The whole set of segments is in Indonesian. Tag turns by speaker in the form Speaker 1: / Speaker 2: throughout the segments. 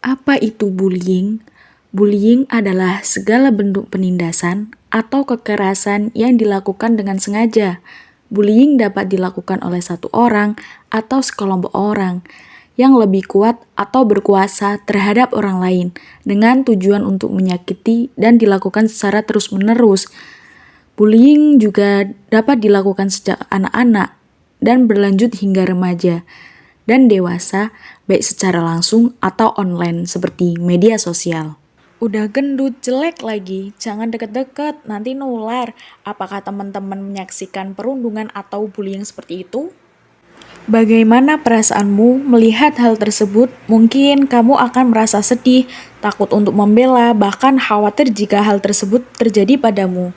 Speaker 1: Apa itu bullying? Bullying adalah segala bentuk penindasan atau kekerasan yang dilakukan dengan sengaja. Bullying dapat dilakukan oleh satu orang atau sekelompok orang yang lebih kuat atau berkuasa terhadap orang lain dengan tujuan untuk menyakiti dan dilakukan secara terus-menerus. Bullying juga dapat dilakukan sejak anak-anak dan berlanjut hingga remaja dan dewasa, baik secara langsung atau online seperti media sosial. Udah gendut, jelek lagi, jangan deket-deket, nanti nular. Apakah teman-teman menyaksikan perundungan atau bullying seperti itu? Bagaimana perasaanmu melihat hal tersebut? Mungkin kamu akan merasa sedih, takut untuk membela, bahkan khawatir jika hal tersebut terjadi padamu.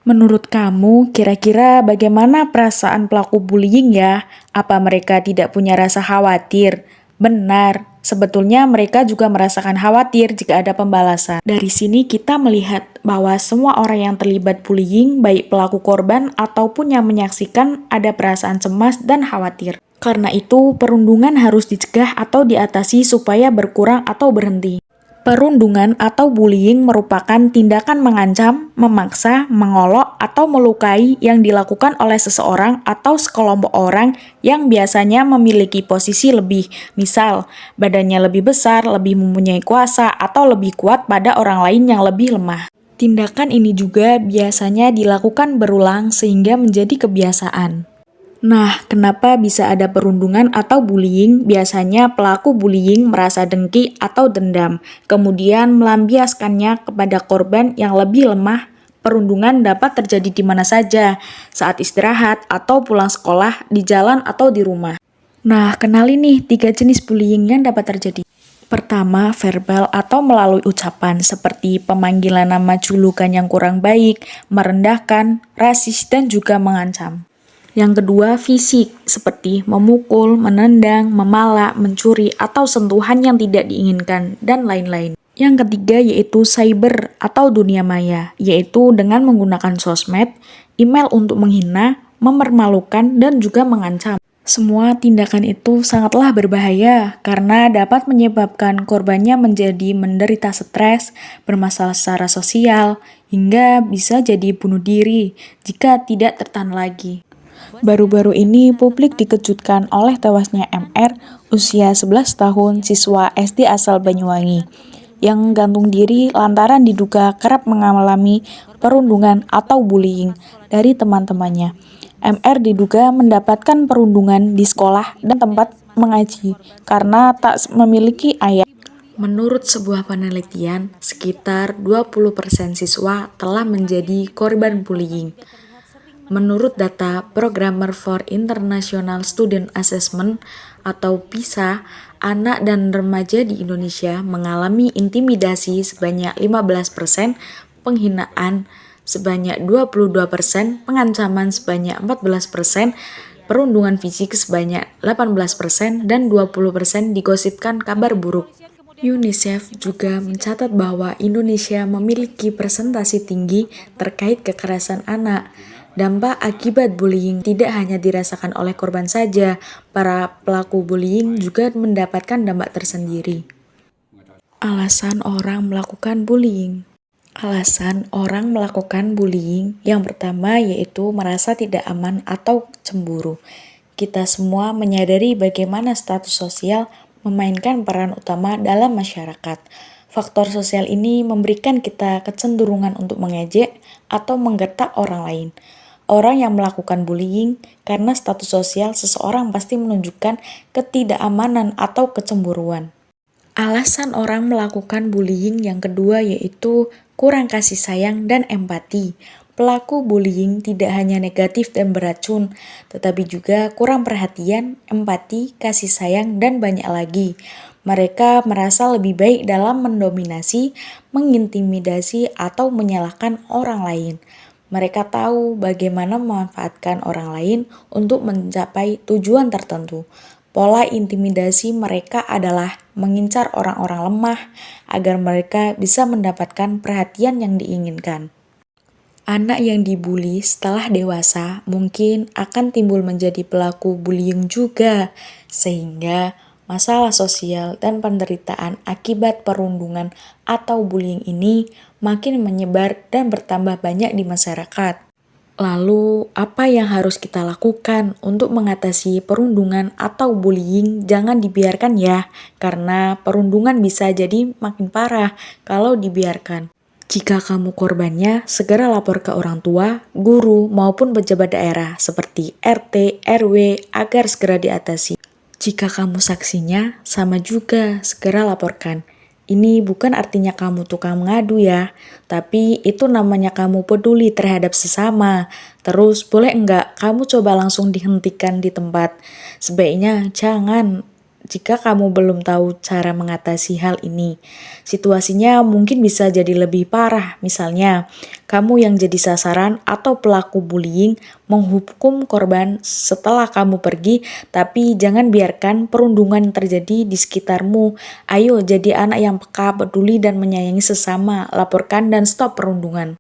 Speaker 1: Menurut kamu, kira-kira bagaimana perasaan pelaku bullying ya? Apa mereka tidak punya rasa khawatir? Benar, sebetulnya mereka juga merasakan khawatir jika ada pembalasan. Dari sini kita melihat bahwa semua orang yang terlibat bullying, baik pelaku korban ataupun yang menyaksikan, ada perasaan cemas dan khawatir. Karena itu, perundungan harus dicegah atau diatasi supaya berkurang atau berhenti. Perundungan atau bullying merupakan tindakan mengancam, memaksa, mengolok, atau melukai yang dilakukan oleh seseorang atau sekelompok orang yang biasanya memiliki posisi lebih, misal badannya lebih besar, lebih mempunyai kuasa, atau lebih kuat pada orang lain yang lebih lemah. Tindakan ini juga biasanya dilakukan berulang sehingga menjadi kebiasaan. Nah, kenapa bisa ada perundungan atau bullying? Biasanya pelaku bullying merasa dengki atau dendam, kemudian melampiaskannya kepada korban yang lebih lemah. Perundungan dapat terjadi di mana saja, saat istirahat atau pulang sekolah, di jalan atau di rumah. Nah, kenali nih 3 jenis bullying yang dapat terjadi. Pertama, verbal atau melalui ucapan seperti pemanggilan nama, julukan yang kurang baik, merendahkan, rasis, dan juga mengancam. Yang kedua, fisik, seperti memukul, menendang, memalak, mencuri, atau sentuhan yang tidak diinginkan, dan lain-lain. Yang ketiga yaitu cyber atau dunia maya, yaitu dengan menggunakan sosmed, email untuk menghina, mempermalukan, dan juga mengancam. Semua tindakan itu sangatlah berbahaya karena dapat menyebabkan korbannya menjadi menderita stres, bermasalah secara sosial, hingga bisa jadi bunuh diri jika tidak tertahan lagi. Baru-baru ini publik dikejutkan oleh tewasnya MR, usia 11 tahun, siswa SD asal Banyuwangi, yang gantung diri lantaran diduga kerap mengalami perundungan atau bullying dari teman-temannya. MR diduga mendapatkan perundungan di sekolah dan tempat mengaji karena tak memiliki ayah. Menurut sebuah penelitian, sekitar 20% siswa telah menjadi korban bullying. Menurut data Programmer for International Student Assessment atau PISA, anak dan remaja di Indonesia mengalami intimidasi sebanyak 15%, penghinaan sebanyak 22%, pengancaman sebanyak 14%, perundungan fisik sebanyak 18%, dan 20% digosipkan kabar buruk. UNICEF juga mencatat bahwa Indonesia memiliki presentasi tinggi terkait kekerasan anak. Dampak akibat bullying tidak hanya dirasakan oleh korban saja, para pelaku bullying juga mendapatkan dampak tersendiri. Alasan orang melakukan bullying. Alasan orang melakukan bullying yang pertama yaitu merasa tidak aman atau cemburu. Kita semua menyadari bagaimana status sosial memainkan peran utama dalam masyarakat. Faktor sosial ini memberikan kita kecenderungan untuk mengejek atau menggertak orang lain. Orang yang melakukan bullying karena status sosial seseorang pasti menunjukkan ketidakamanan atau kecemburuan. Alasan orang melakukan bullying yang kedua yaitu kurang kasih sayang dan empati. Pelaku bullying tidak hanya negatif dan beracun, tetapi juga kurang perhatian, empati, kasih sayang, dan banyak lagi. Mereka merasa lebih baik dalam mendominasi, mengintimidasi, atau menyalahkan orang lain. Mereka tahu bagaimana memanfaatkan orang lain untuk mencapai tujuan tertentu. Pola intimidasi mereka adalah mengincar orang-orang lemah agar mereka bisa mendapatkan perhatian yang diinginkan. Anak yang dibully setelah dewasa mungkin akan timbul menjadi pelaku bullying juga, sehingga masalah sosial dan penderitaan akibat perundungan atau bullying ini makin menyebar dan bertambah banyak di masyarakat. Lalu, apa yang harus kita lakukan untuk mengatasi perundungan atau bullying? Jangan dibiarkan ya, karena perundungan bisa jadi makin parah kalau dibiarkan. Jika kamu korbannya, segera lapor ke orang tua, guru, maupun pejabat daerah seperti RT, RW agar segera diatasi. Jika kamu saksinya, sama juga, segera laporkan. Ini bukan artinya kamu tukang mengadu ya, tapi itu namanya kamu peduli terhadap sesama. Terus boleh enggak kamu coba langsung dihentikan di tempat? Sebaiknya jangan. Jika kamu belum tahu cara mengatasi hal ini, situasinya mungkin bisa jadi lebih parah. Misalnya, kamu yang jadi sasaran atau pelaku bullying menghukum korban setelah kamu pergi, tapi jangan biarkan perundungan terjadi di sekitarmu. Ayo jadi anak yang peka, peduli, dan menyayangi sesama. Laporkan dan stop perundungan.